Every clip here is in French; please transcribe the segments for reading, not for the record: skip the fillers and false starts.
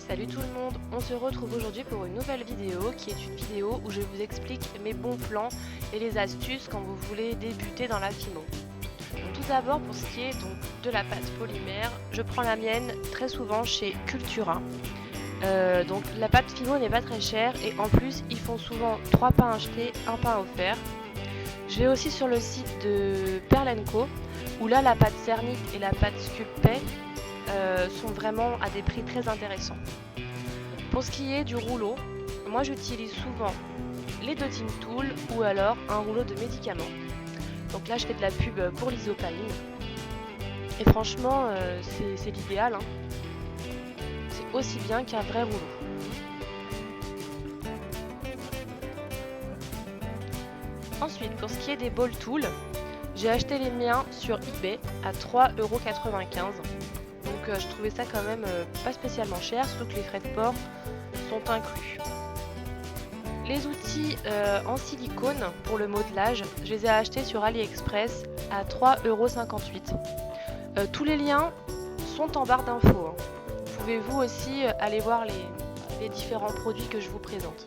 Salut tout le monde, on se retrouve aujourd'hui pour une nouvelle vidéo qui est une vidéo où je vous explique mes bons plans et les astuces quand vous voulez débuter dans la fimo. Donc, tout d'abord pour ce qui est donc, de la pâte polymère, je prends la mienne très souvent chez Cultura. Donc la pâte fimo n'est pas très chère et en plus ils font souvent 3 pains achetés, 1 pain offert. Je vais aussi sur le site de Perl & Co où là la pâte Cernit et la pâte Sculpey sont vraiment à des prix très intéressants. Pour ce qui est du rouleau, moi j'utilise souvent les Dotting Tool ou alors un rouleau de médicaments. Donc là je fais de la pub pour l'isopaline. Et franchement c'est l'idéal, hein. C'est aussi bien qu'un vrai rouleau. Ensuite pour ce qui est des ball tools, j'ai acheté les miens sur eBay à 3,95 €. Donc je trouvais ça quand même pas spécialement cher, surtout que les frais de port sont inclus. Les outils en silicone pour le modelage, je les ai achetés sur AliExpress à 3,58 €. Tous les liens sont en barre d'infos, hein. Vous pouvez vous aussi aller voir les différents produits que je vous présente.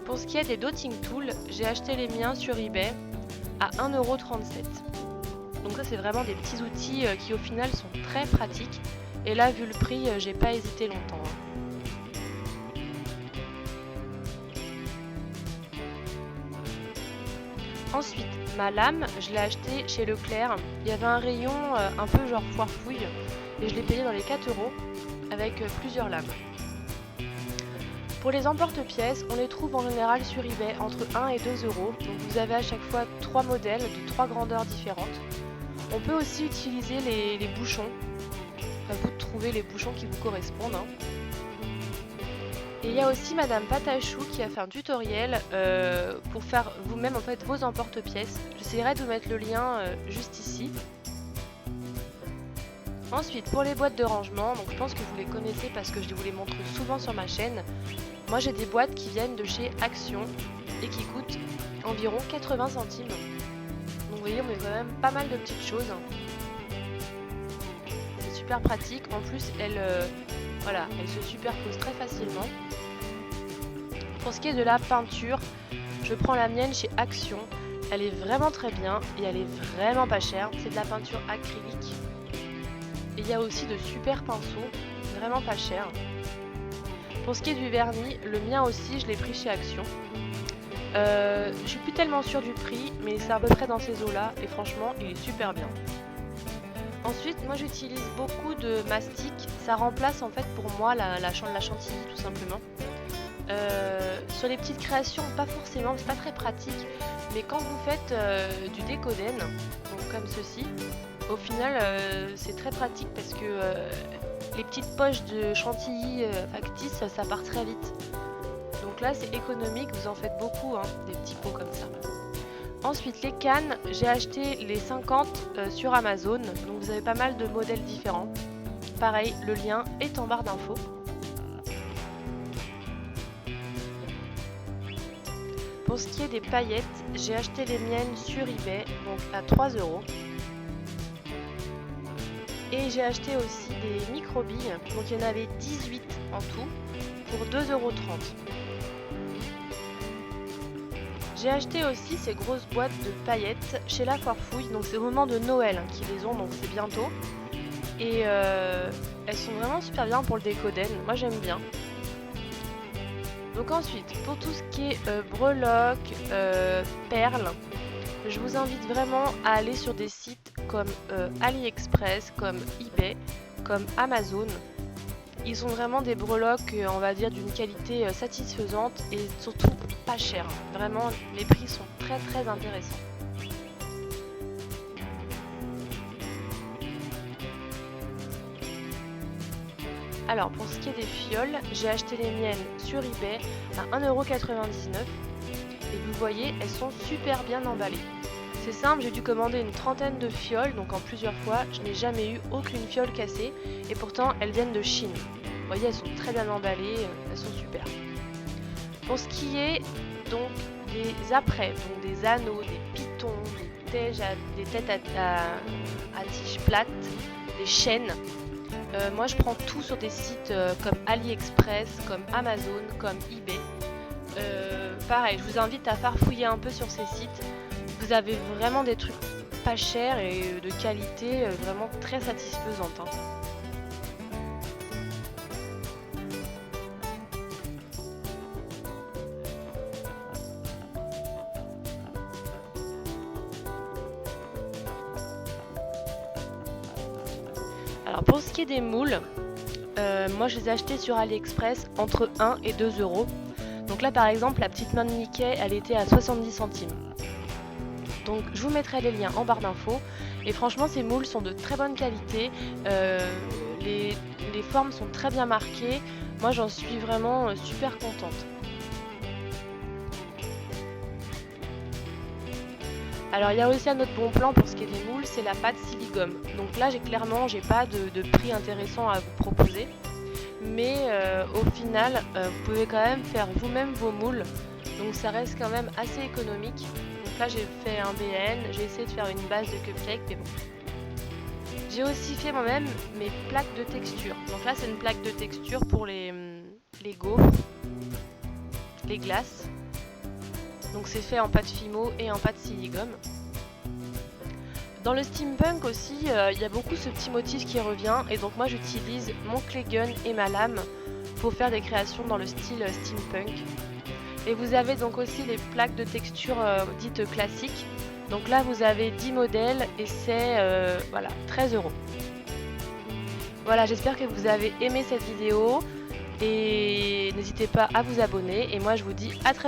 Pour ce qui est des Dotting Tools, j'ai acheté les miens sur eBay à 1,37 €. Donc ça c'est vraiment des petits outils qui au final sont très pratiques. Et là vu le prix, j'ai pas hésité longtemps, hein. Ensuite, ma lame, je l'ai achetée chez Leclerc. Il y avait un rayon un peu genre foire fouille et je l'ai payé dans les 4 € avec plusieurs lames. Pour les emporte-pièces, on les trouve en général sur eBay entre 1 et 2 €. Donc vous avez à chaque fois 3 modèles de 3 grandeurs différentes. On peut aussi utiliser les bouchons. À vous de trouver les bouchons qui vous correspondent, hein. Et il y a aussi Madame Patachou qui a fait un tutoriel pour faire vous-même en fait vos emporte-pièces. J'essaierai de vous mettre le lien juste ici. Ensuite pour les boîtes de rangement, donc je pense que vous les connaissez parce que je vous les montre souvent sur ma chaîne. Moi j'ai des boîtes qui viennent de chez Action et qui coûtent environ 80 centimes. Donc vous voyez on met quand même pas mal de petites choses. C'est super pratique, en plus elle se superpose très facilement. Pour ce qui est de la peinture, je prends la mienne chez Action. Elle est vraiment très bien et elle est vraiment pas chère. C'est de la peinture acrylique. Et il y a aussi de super pinceaux, vraiment pas chers. Pour ce qui est du vernis, le mien aussi, je l'ai pris chez Action. Je suis plus tellement sûre du prix, mais c'est à peu près dans ces eaux-là et franchement, il est super bien. Ensuite, moi j'utilise beaucoup de mastic. Ça remplace en fait pour moi la chantilly tout simplement. Sur les petites créations, pas forcément, c'est pas très pratique. Mais quand vous faites du décoden, donc comme ceci, au final c'est très pratique parce que les petites poches de chantilly factice, ça part très vite. Donc là c'est économique, vous en faites beaucoup, hein, des petits pots comme ça. Ensuite les cannes, j'ai acheté les 50 sur Amazon, donc vous avez pas mal de modèles différents. Pareil, le lien est en barre d'infos. Pour ce qui est des paillettes, j'ai acheté les miennes sur eBay, donc à 3 €. Et j'ai acheté aussi des micro-billes, donc il y en avait 18 en tout, pour 2,30 €. J'ai acheté aussi ces grosses boîtes de paillettes chez La Foire Fouille, donc c'est au moment de Noël qu'ils les ont, donc c'est bientôt. Et elles sont vraiment super bien pour le décoden, moi j'aime bien. Donc ensuite, pour tout ce qui est breloques, perles, je vous invite vraiment à aller sur des sites comme AliExpress, comme eBay, comme Amazon. Ils sont vraiment des breloques, on va dire, d'une qualité satisfaisante et surtout pas cher. Vraiment, les prix sont très très intéressants. Alors, pour ce qui est des fioles, j'ai acheté les miennes sur eBay à 1,99 € et vous voyez, elles sont super bien emballées. C'est simple, j'ai dû commander une trentaine de fioles, donc en plusieurs fois, je n'ai jamais eu aucune fiole cassée et pourtant elles viennent de Chine. Vous voyez, elles sont très bien emballées, elles sont super. Pour ce qui est donc des apprêts, donc des anneaux, des pitons, des têtes à tige plate, des chaînes, Moi je prends tout sur des sites comme AliExpress, comme Amazon, comme eBay. Pareil, je vous invite à farfouiller un peu sur ces sites. Vous avez vraiment des trucs pas chers et de qualité vraiment très satisfaisante, hein. Alors pour ce qui est des moules, moi je les ai achetés sur AliExpress entre 1 et 2 euros. Donc là par exemple la petite main de Mickey elle était à 70 centimes. Donc je vous mettrai les liens en barre d'infos. Et franchement ces moules sont de très bonne qualité. Les formes sont très bien marquées. Moi j'en suis vraiment super contente. Alors il y a aussi un autre bon plan pour ce qui est des moules, c'est la pâte Siligum. Donc là j'ai pas de prix intéressant à vous proposer. Mais au final vous pouvez quand même faire vous-même vos moules. Donc ça reste quand même assez économique. Donc là j'ai fait un BN, j'ai essayé de faire une base de cupcake, mais bon. J'ai aussi fait moi-même mes plaques de texture. Donc là c'est une plaque de texture pour les gaufres, les glaces. Donc c'est fait en pâte Fimo et en pâte Siligum. Dans le steampunk aussi, il y a beaucoup ce petit motif qui revient. Et donc moi j'utilise mon clay gun et ma lame pour faire des créations dans le style steampunk. Et vous avez donc aussi les plaques de texture dites classiques. Donc là vous avez 10 modèles et c'est voilà, 13 euros. Voilà, j'espère que vous avez aimé cette vidéo. Et n'hésitez pas à vous abonner. Et moi je vous dis à très bientôt.